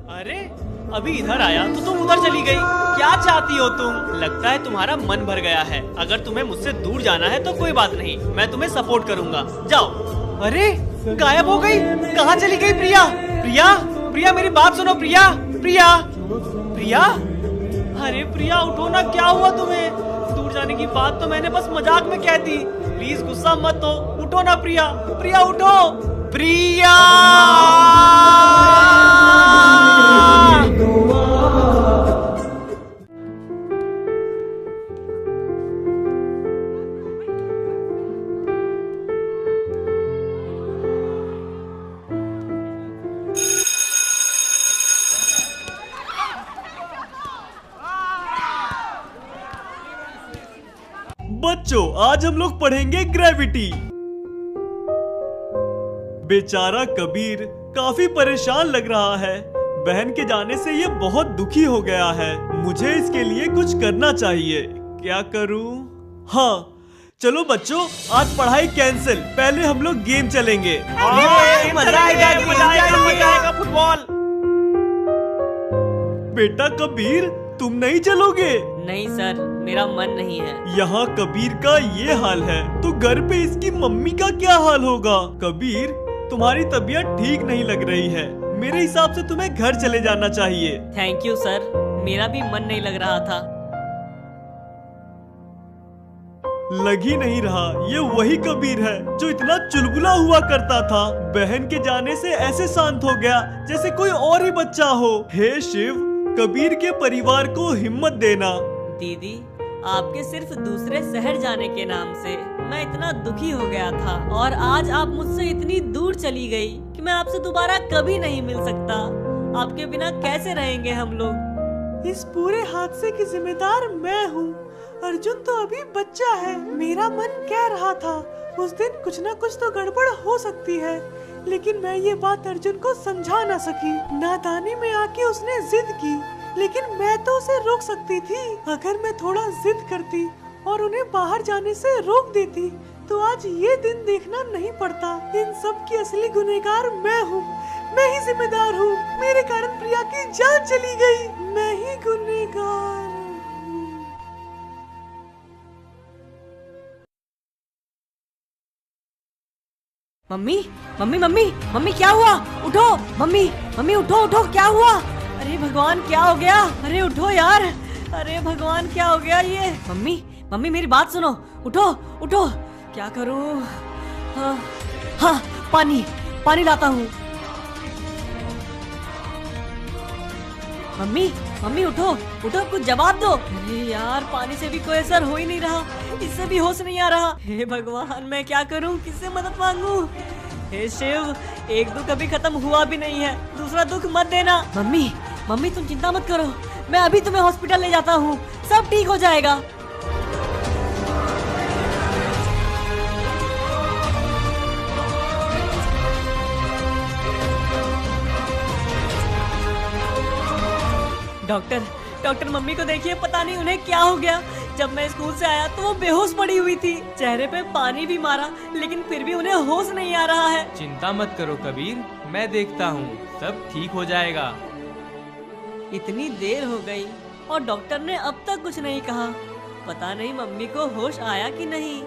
अरे अभी इधर आया तो तुम उधर चली गई। क्या चाहती हो तुम? लगता है तुम्हारा मन भर गया है। अगर तुम्हें मुझसे दूर जाना है तो कोई बात नहीं, मैं तुम्हें सपोर्ट करूंगा। जाओ। अरे गायब हो गई। कहाँ चली गई प्रिया? प्रिया प्रिया मेरी बात सुनो। प्रिया प्रिया प्रिया। अरे प्रिया उठो ना, क्या हुआ तुम्हें? दूर जाने की बात तो मैंने बस मजाक में कह दी। प्लीज गुस्सा मत हो, उठो ना प्रिया। प्रिया उठो। प्रिया बच्चों, आज हम लोग पढ़ेंगे ग्रेविटी। बेचारा कबीर काफी परेशान लग रहा है। बहन के जाने से ये बहुत दुखी हो गया है। मुझे इसके लिए कुछ करना चाहिए। क्या करूं? हाँ चलो बच्चों, आज पढ़ाई कैंसिल। पहले हम लोग गेम चलेंगे। मजा आएगा फुटबॉल। बेटा कबीर, तुम नहीं चलोगे? नहीं सर, मेरा मन नहीं है। यहाँ कबीर का ये हाल है तो घर पे इसकी मम्मी का क्या हाल होगा? कबीर, तुम्हारी तबीयत ठीक नहीं लग रही है। मेरे हिसाब से तुम्हें घर चले जाना चाहिए। थैंक यू सर, मेरा भी मन नहीं लग रहा था। लग ही नहीं रहा, ये वही कबीर है जो इतना चुलबुला हुआ करता था। बहन के जाने से ऐसे शांत हो गया जैसे कोई और ही बच्चा हो। हे शिव, कबीर के परिवार को हिम्मत देना। दीदी, आपके सिर्फ दूसरे शहर जाने के नाम से मैं इतना दुखी हो गया था, और आज आप मुझसे इतनी दूर चली गई कि मैं आपसे दोबारा कभी नहीं मिल सकता। आपके बिना कैसे रहेंगे हम लोग? इस पूरे हादसे की जिम्मेदार मैं हूँ। अर्जुन तो अभी बच्चा है। मेरा मन कह रहा था उस दिन कुछ न कुछ तो गड़बड़ हो सकती है, लेकिन मैं ये बात अर्जुन को समझा न सकी। नादानी में आके उसने जिद की, लेकिन मैं तो उसे रोक सकती थी। अगर मैं थोड़ा जिद करती और उन्हें बाहर जाने से रोक देती तो आज ये दिन देखना नहीं पड़ता। इन सब की असली गुनहगार मैं हूँ। मैं ही जिम्मेदार हूँ। मेरे कारण प्रिया की जान चली गई। मैं ही गुनहगार हूँ। मम्मी मम्मी मम्मी मम्मी, क्या हुआ? उठो मम्मी। मम्मी उठो उठो, क्या हुआ? अरे भगवान, क्या हो गया? अरे उठो यार। अरे भगवान, क्या हो गया ये? मम्मी मम्मी मेरी बात सुनो। उठो उठो। क्या करूं? हाँ, पानी पानी लाता हूँ। मम्मी मम्मी उठो उठो, कुछ जवाब दो। अरे यार, पानी से भी कोई असर हो ही नहीं रहा। इससे भी होश नहीं आ रहा। हे भगवान, मैं क्या करूं? किससे मदद मांगूं? हे शिव, एक दुख अभी खत्म हुआ भी नहीं है, दूसरा दुख मत देना। मम्मी मम्मी तुम चिंता मत करो, मैं अभी तुम्हें हॉस्पिटल ले जाता हूँ। सब ठीक हो जाएगा। डॉक्टर डॉक्टर, मम्मी को देखिए, पता नहीं उन्हें क्या हो गया। जब मैं स्कूल से आया तो वो बेहोश पड़ी हुई थी। चेहरे पे पानी भी मारा, लेकिन फिर भी उन्हें होश नहीं आ रहा है। चिंता मत करो कबीर, मैं देखता हूँ, सब ठीक हो जाएगा। इतनी देर हो गई और डॉक्टर ने अब तक कुछ नहीं कहा। पता नहीं मम्मी को होश आया कि नहीं।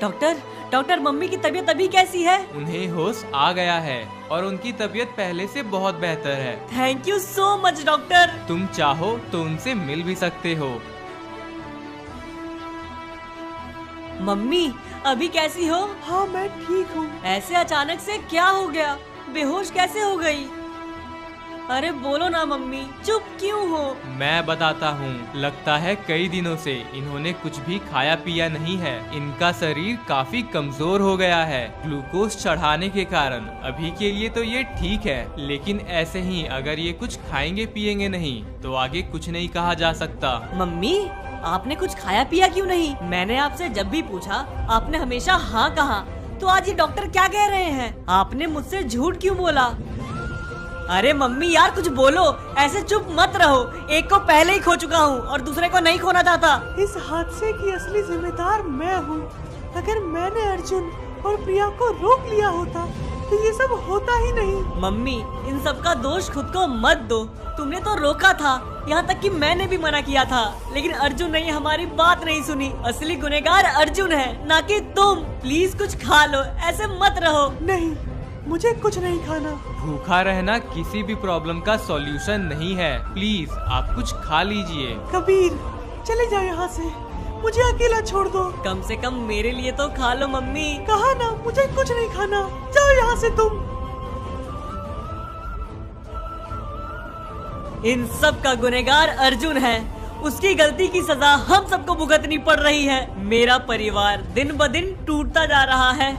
डॉक्टर, मम्मी की तबीयत अभी कैसी है? उन्हें होश आ गया है और उनकी तबीयत पहले से बहुत बेहतर है। Thank you so much doctor. तुम चाहो तो उनसे मिल भी सकते हो। मम्मी अभी कैसी हो? हाँ मैं ठीक हूँ। ऐसे अचानक से क्या हो गया? बेहोश कैसे हो गई? अरे बोलो ना मम्मी, चुप क्यों हो? मैं बताता हूँ, लगता है कई दिनों से इन्होंने कुछ भी खाया पिया नहीं है। इनका शरीर काफी कमजोर हो गया है ग्लूकोज चढ़ाने के कारण। अभी के लिए तो ये ठीक है, लेकिन ऐसे ही अगर ये कुछ खाएंगे पिएंगे नहीं तो आगे कुछ नहीं कहा जा सकता। मम्मी, आपने कुछ खाया पिया क्यों नहीं? मैंने आपसे जब भी पूछा आपने हमेशा हाँ कहा, तो आज ये डॉक्टर क्या कह रहे हैं? आपने मुझसे झूठ क्यों बोला? अरे मम्मी यार, कुछ बोलो, ऐसे चुप मत रहो। एक को पहले ही खो चुका हूँ और दूसरे को नहीं खोना चाहता। इस हादसे की असली जिम्मेदार मैं हूँ। अगर मैंने अर्जुन और प्रिया को रोक लिया होता तो ये सब होता ही नहीं। मम्मी, इन सब का दोष खुद को मत दो। तुमने तो रोका था, यहाँ तक कि मैंने भी मना किया था, लेकिन अर्जुन ने हमारी बात नहीं सुनी। असली गुनहगार अर्जुन है, ना कि तुम। प्लीज कुछ खा लो, ऐसे मत रहो। नहीं, मुझे कुछ नहीं खाना। भूखा रहना किसी भी प्रॉब्लम का सॉल्यूशन नहीं है। प्लीज आप कुछ खा लीजिए। कबीर, चले जाओ यहाँ से, मुझे अकेला छोड़ दो। कम से कम मेरे लिए तो खा लो मम्मी। कहा ना, मुझे कुछ नहीं खाना, जाओ यहाँ से तुम। इन सब का गुनहगार अर्जुन है। उसकी गलती की सजा हम सबको भुगतनी पड़ रही है। मेरा परिवार दिन ब दिन टूटता जा रहा है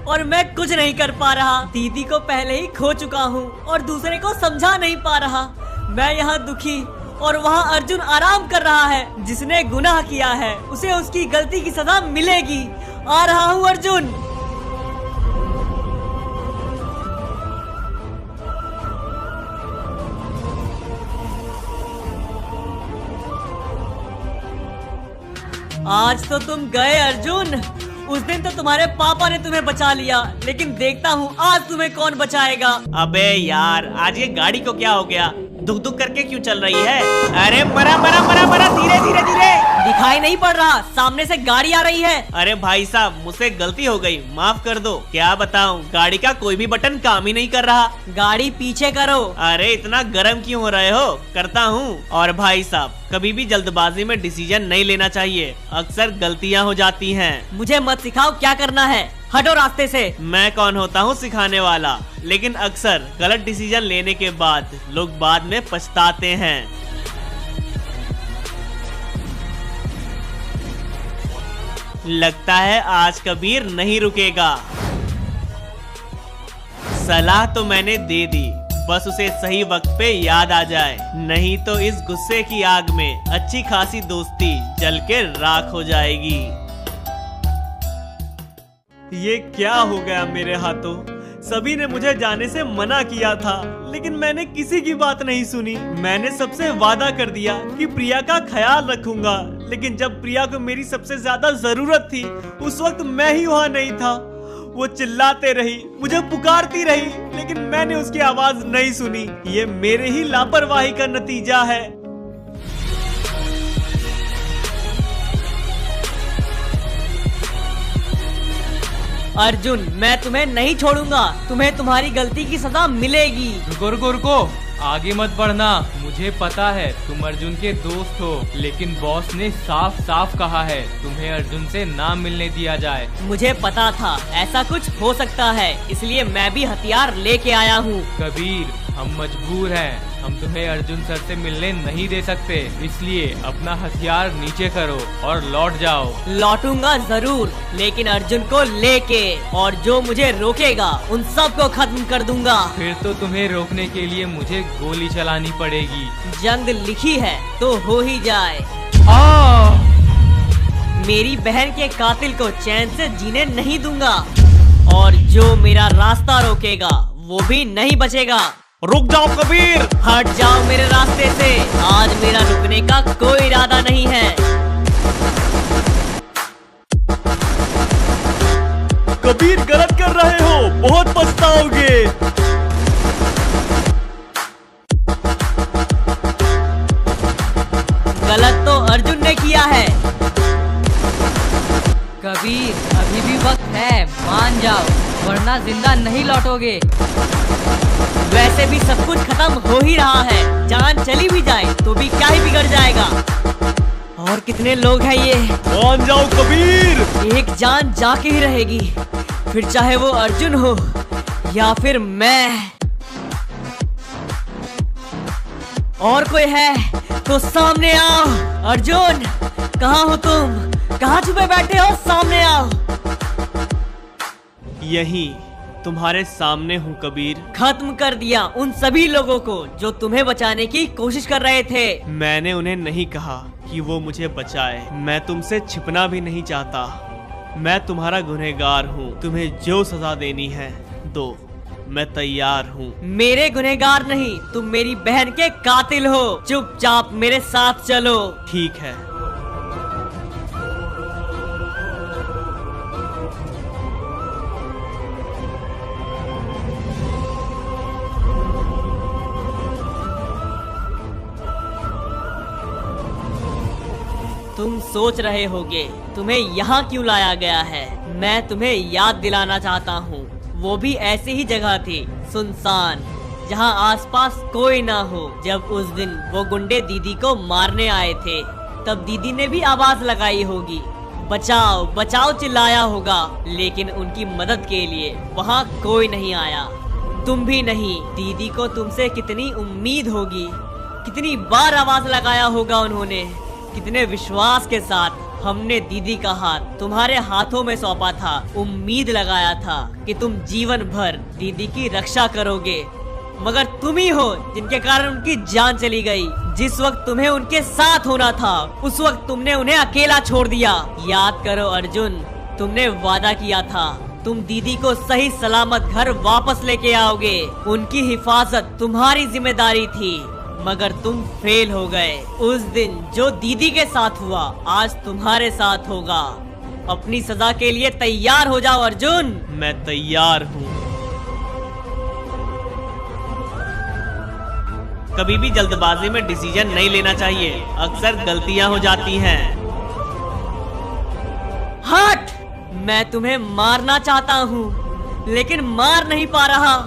और मैं कुछ नहीं कर पा रहा। दीदी को पहले ही खो चुका हूँ और दूसरे को समझा नहीं पा रहा। मैं यहाँ दुखी और वहाँ अर्जुन आराम कर रहा है। जिसने गुनाह किया है उसे उसकी गलती की सजा मिलेगी। आ रहा हूँ अर्जुन। आज तो तुम गए अर्जुन। उस दिन तो तुम्हारे पापा ने तुम्हें बचा लिया, लेकिन देखता हूँ आज तुम्हें कौन बचाएगा। अबे यार, आज ये गाड़ी को क्या हो गया? दुख दुख करके क्यों चल रही है? अरे मरा मरा मरा मरा, धीरे धीरे धीरे। दिखाई नहीं पड़ रहा, सामने से गाड़ी आ रही है। अरे भाई साहब, मुझसे गलती हो गई, माफ कर दो। क्या बताऊं, गाड़ी का कोई भी बटन काम ही नहीं कर रहा। गाड़ी पीछे करो। अरे इतना गर्म क्यों हो रहे हो? करता हूँ। और भाई साहब, कभी भी जल्दबाजी में डिसीजन नहीं लेना चाहिए, अक्सर गलतियाँ हो जाती हैं। मुझे मत सिखाओ क्या करना है, हटो रास्ते से। मैं कौन होता हूँ सिखाने वाला, लेकिन अक्सर गलत डिसीजन लेने के बाद लोग बाद में पछताते हैं। लगता है आज कबीर नहीं रुकेगा। सलाह तो मैंने दे दी, बस उसे सही वक्त पे याद आ जाए, नहीं तो इस गुस्से की आग में अच्छी खासी दोस्ती जल के राख हो जाएगी। ये क्या हो गया मेरे हाथों? सभी ने मुझे जाने से मना किया था, लेकिन मैंने किसी की बात नहीं सुनी। मैंने सबसे वादा कर दिया कि प्रिया का ख्याल रखूंगा, लेकिन जब प्रिया को मेरी सबसे ज्यादा जरूरत थी, उस वक्त मैं ही वहाँ नहीं था। वो चिल्लाते रही, मुझे पुकारती रही, लेकिन मैंने उसकी आवाज नहीं सुनी। ये मेरे ही लापरवाही का नतीजा है। अर्जुन, मैं तुम्हें नहीं छोड़ूंगा, तुम्हें तुम्हारी गलती की सजा मिलेगी। रुको रुको, आगे मत बढ़ना। मुझे पता है तुम अर्जुन के दोस्त हो, लेकिन बॉस ने साफ साफ कहा है तुम्हें अर्जुन से ना मिलने दिया जाए। मुझे पता था ऐसा कुछ हो सकता है, इसलिए मैं भी हथियार लेके आया हूँ। कबीर, हम मजबूर हैं, हम तुम्हें अर्जुन सर से मिलने नहीं दे सकते, इसलिए अपना हथियार नीचे करो और लौट जाओ। लौटूंगा जरूर, लेकिन अर्जुन को लेके, और जो मुझे रोकेगा उन सबको खत्म कर दूंगा। फिर तो तुम्हें रोकने के लिए मुझे गोली चलानी पड़ेगी। जंग लिखी है तो हो ही जाए। मेरी बहन के कातिल को चैन से जीने नहीं दूंगा, और जो मेरा रास्ता रोकेगा वो भी नहीं बचेगा। रुक जाओ कबीर! हट जाओ मेरे रास्ते से, आज मेरा रुकने का कोई इरादा नहीं है। कबीर, गलत कर रहे हो, बहुत पछताओगे। गलत तो अर्जुन ने किया है। कबीर, अभी भी वक्त है, मान जाओ, वरना जिंदा नहीं लौटोगे। वैसे भी सब कुछ खत्म हो ही रहा है, जान चली भी जाए तो भी क्या ही बिगड़ जाएगा। और कितने लोग हैं ये? मान जाओ कबीर! एक जान जाके ही रहेगी, फिर चाहे वो अर्जुन हो या फिर मैं। और कोई है तो सामने आओ। अर्जुन, कहाँ हो तुम? कहाँ छुपे बैठे हो? सामने आओ। यहीं तुम्हारे सामने हूँ कबीर। खत्म कर दिया उन सभी लोगों को जो तुम्हें बचाने की कोशिश कर रहे थे। मैंने उन्हें नहीं कहा कि वो मुझे बचाए। मैं तुमसे छिपना भी नहीं चाहता। मैं तुम्हारा गुनहगार हूँ, तुम्हें जो सजा देनी है दो, मैं तैयार हूँ। मेरे गुनहगार नहीं, तुम मेरी बहन के कातिल हो। चुपचाप मेरे साथ चलो। ठीक है। तुम सोच रहे होगे तुम्हें यहाँ क्यों लाया गया है। मैं तुम्हें याद दिलाना चाहता हूँ, वो भी ऐसी ही जगह थी, सुनसान, जहाँ आसपास कोई ना हो। जब उस दिन वो गुंडे दीदी को मारने आए थे, तब दीदी ने भी आवाज लगाई होगी, बचाओ बचाओ चिल्लाया होगा, लेकिन उनकी मदद के लिए वहाँ कोई नहीं आया, तुम भी नहीं। दीदी को तुमसे कितनी उम्मीद होगी, कितनी बार आवाज लगाया होगा उन्होंने, कितने विश्वास के साथ हमने दीदी का हाथ तुम्हारे हाथों में सौंपा था, उम्मीद लगाया था कि तुम जीवन भर दीदी की रक्षा करोगे, मगर तुम ही हो जिनके कारण उनकी जान चली गई। जिस वक्त तुम्हें उनके साथ होना था, उस वक्त तुमने उन्हें अकेला छोड़ दिया। याद करो अर्जुन, तुमने वादा किया था तुम दीदी को सही सलामत घर वापस लेके आओगे, उनकी हिफाजत तुम्हारी जिम्मेदारी थी, मगर तुम फेल हो गए। उस दिन जो दीदी के साथ हुआ, आज तुम्हारे साथ होगा। अपनी सजा के लिए तैयार हो जाओ अर्जुन। मैं तैयार हूँ। कभी भी जल्दबाजी में डिसीजन नहीं लेना चाहिए, अक्सर गलतियाँ हो जाती हैं। हट! मैं तुम्हें मारना चाहता हूँ, लेकिन मार नहीं पा रहा।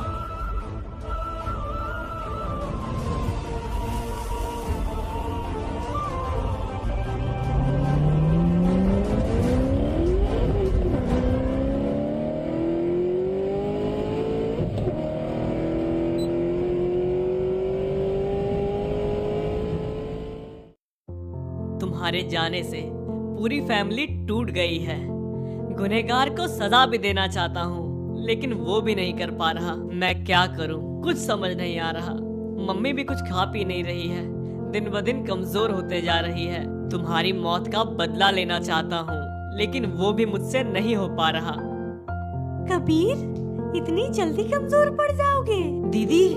तुम्हारे जाने से पूरी फैमिली टूट गई है। गुनहगार को सजा भी देना चाहता हूँ, लेकिन वो भी नहीं कर पा रहा। मैं क्या करूँ, कुछ समझ नहीं आ रहा। मम्मी भी कुछ खा पी नहीं रही है, दिन ब दिन कमजोर होते जा रही है। तुम्हारी मौत का बदला लेना चाहता हूँ, लेकिन वो भी मुझसे नहीं हो पा रहा। कबीर, इतनी जल्दी कमजोर पड़ जाओगे? दीदी,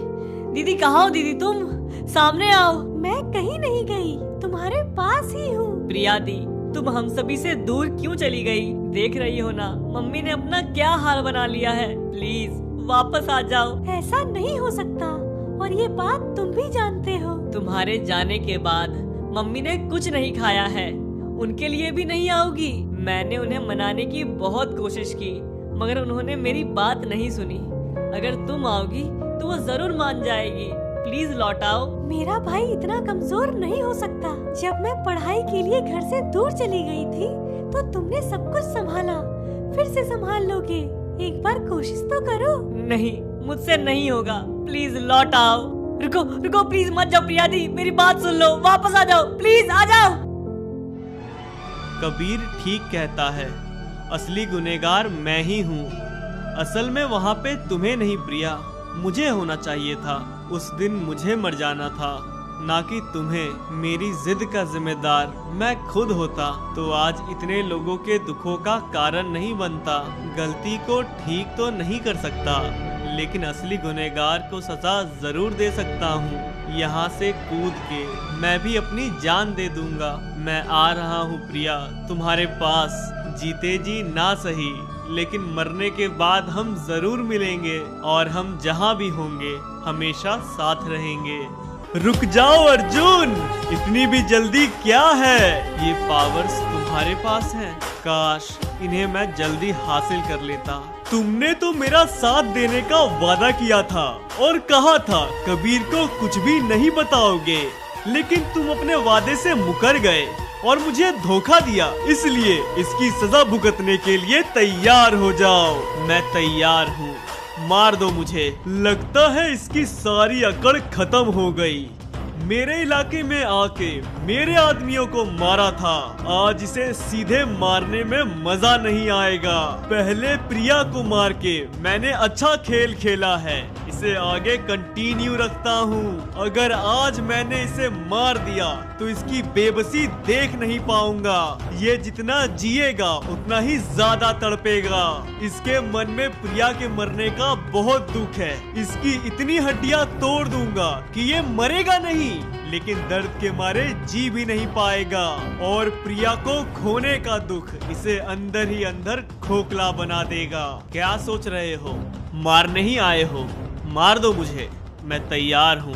दीदी कहाँ हो दीदी? तुम सामने आओ। मैं कहीं नहीं गई, तुम्हारे पास ही हूँ। प्रिया दी, तुम हम सभी से दूर क्यों चली गई? देख रही हो ना, मम्मी ने अपना क्या हाल बना लिया है। प्लीज वापस आ जाओ। ऐसा नहीं हो सकता, और ये बात तुम भी जानते हो। तुम्हारे जाने के बाद मम्मी ने कुछ नहीं खाया है, उनके लिए भी नहीं आओगी। मैंने उन्हें मनाने की बहुत कोशिश की, मगर उन्होंने मेरी बात नहीं सुनी। अगर तुम आओगी तो वो जरूर मान जाएगी। प्लीज लौट आओ। मेरा भाई इतना कमजोर नहीं हो सकता। जब मैं पढ़ाई के लिए घर से दूर चली गई थी, तो तुमने सब कुछ संभाला, फिर से संभाल लोगे। एक बार कोशिश तो करो। नहीं, मुझसे नहीं होगा। प्लीज लौट आओ। रुको रुको, प्लीज मत जाओ प्रिया दी, मेरी बात सुन लो, वापस आ जाओ, प्लीज आ जाओ। कबीर ठीक कहता है, असली गुनहगार मैं ही हूँ। असल में वहाँ पे तुम्हें नहीं प्रिया, मुझे होना चाहिए था। उस दिन मुझे मर जाना था, ना कि तुम्हें। मेरी जिद का जिम्मेदार मैं खुद होता तो आज इतने लोगों के दुखों का कारण नहीं बनता। गलती को ठीक तो नहीं कर सकता, लेकिन असली गुनहगार को सजा जरूर दे सकता हूँ। यहाँ से कूद के मैं भी अपनी जान दे दूंगा। मैं आ रहा हूँ प्रिया, तुम्हारे पास। जीते जी ना सही, लेकिन मरने के बाद हम जरूर मिलेंगे, और हम जहाँ भी होंगे हमेशा साथ रहेंगे। रुक जाओ अर्जुन, इतनी भी जल्दी क्या है? ये पावर्स तुम्हारे पास हैं। काश इन्हें मैं जल्दी हासिल कर लेता। तुमने तो मेरा साथ देने का वादा किया था और कहा था कबीर को कुछ भी नहीं बताओगे, लेकिन तुम अपने वादे से मुकर गए और मुझे धोखा दिया। इसलिए इसकी सजा भुगतने के लिए तैयार हो जाओ। मैं तैयार हूँ, मार दो मुझे। लगता है इसकी सारी अकड़ खत्म हो गई। मेरे इलाके में आके मेरे आदमियों को मारा था, आज इसे सीधे मारने में मजा नहीं आएगा। पहले प्रिया को मार के मैंने अच्छा खेल खेला है, इसे आगे कंटिन्यू रखता हूँ। अगर आज मैंने इसे मार दिया तो इसकी बेबसी देख नहीं पाऊंगा। ये जितना जिएगा उतना ही ज्यादा तड़पेगा। इसके मन में प्रिया के मरने का बहुत दुख है। इसकी इतनी हड्डियां तोड़ दूंगा कि ये मरेगा नहीं, लेकिन दर्द के मारे जी भी नहीं पाएगा। और प्रिया को खोने का दुख इसे अंदर ही अंदर खोखला बना देगा। क्या सोच रहे हो? मारने ही आए हो? मार दो मुझे, मैं तैयार हूँ।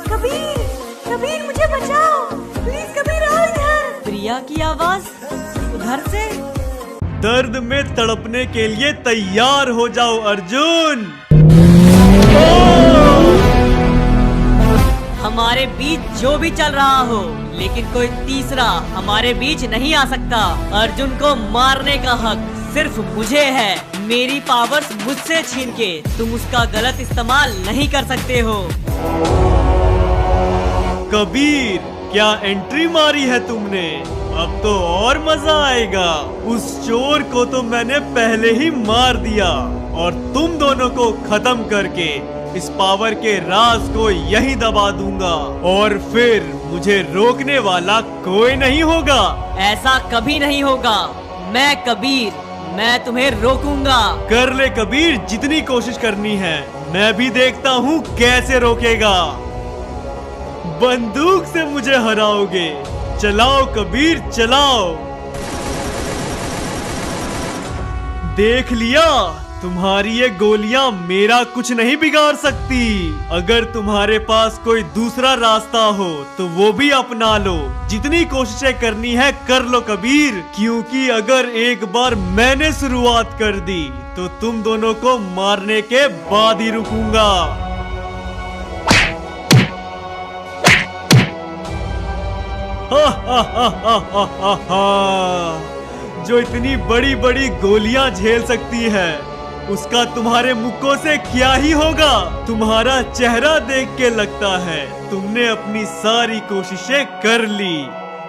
कबीर, कबीर मुझे बचाओ, प्लीज कबीर आओ इधर। भैया की आवाज उधर से। दर्द में तड़पने के लिए तैयार हो जाओ अर्जुन। हमारे बीच जो भी चल रहा हो, लेकिन कोई तीसरा हमारे बीच नहीं आ सकता। अर्जुन को मारने का हक सिर्फ मुझे है। मेरी पावर्स मुझसे छीन के तुम उसका गलत इस्तेमाल नहीं कर सकते हो। कबीर, क्या एंट्री मारी है तुमने? अब तो और मजा आएगा। उस चोर को तो मैंने पहले ही मार दिया और तुम दोनों को खत्म करके इस पावर के राज को यहीं दबा दूंगा और फिर मुझे रोकने वाला कोई नहीं होगा। ऐसा कभी नहीं होगा। मैं कबीर, मैं तुम्हें रोकूंगा। कर ले कबीर, जितनी कोशिश करनी है। मैं भी देखता हूँ कैसे रोकेगा। बंदूक से मुझे हराओगे? चलाओ कबीर, चलाओ। देख लिया, तुम्हारी ये गोलियां मेरा कुछ नहीं बिगाड़ सकती। अगर तुम्हारे पास कोई दूसरा रास्ता हो तो वो भी अपना लो। जितनी कोशिशें करनी है कर लो कबीर, क्योंकि अगर एक बार मैंने शुरुआत कर दी तो तुम दोनों को मारने के बाद ही रुकूंगा। हा हा हा हा हा हा हा। जो इतनी बड़ी बड़ी गोलियां झेल सकती है उसका तुम्हारे मुक्कों से क्या ही होगा। तुम्हारा चेहरा देख के लगता है तुमने अपनी सारी कोशिशें कर ली।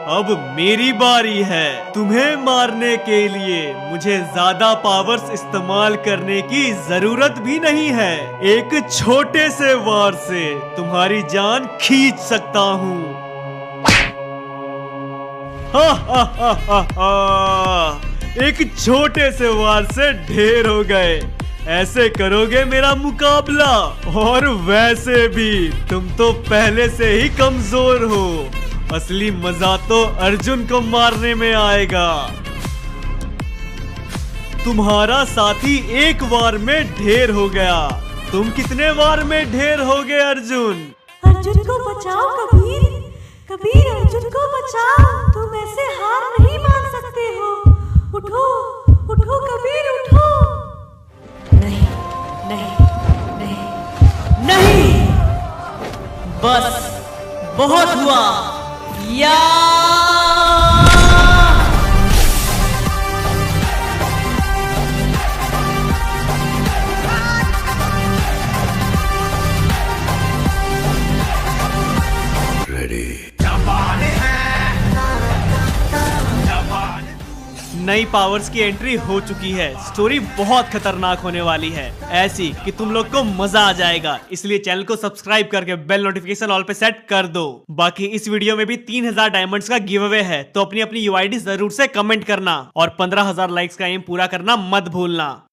अब मेरी बारी है। तुम्हें मारने के लिए मुझे ज्यादा पावर्स इस्तेमाल करने की जरूरत भी नहीं है। एक छोटे से वार से तुम्हारी जान खींच सकता हूँ। हा हा हा हा हा। एक छोटे से वार से ढेर हो गए। ऐसे करोगे मेरा मुकाबला? और वैसे भी तुम तो पहले से ही कमजोर हो। असली मजा तो अर्जुन को मारने में आएगा। तुम्हारा साथी एक वार में ढेर हो गया। तुम कितने वार में ढेर होगे अर्जुन? अर्जुन को बचाओ कबीर, कबीर अर्जुन को बचाओ। तुम ऐसे हार नहीं मान सकते हो। उठो, उठो कबीर, उठो। नहीं नहीं नहीं नहीं, बस बहुत हुआ। या नई पावर्स की एंट्री हो चुकी है। स्टोरी बहुत खतरनाक होने वाली है, ऐसी कि तुम लोग को मजा आ जाएगा। इसलिए चैनल को सब्सक्राइब करके बेल नोटिफिकेशन ऑल पे सेट कर दो। बाकी इस वीडियो में भी 3000 डायमंड्स का गिव अवे है, तो अपनी अपनी यूआईडी जरूर से कमेंट करना और 15,000 लाइक्स का एम पूरा करना मत भूलना।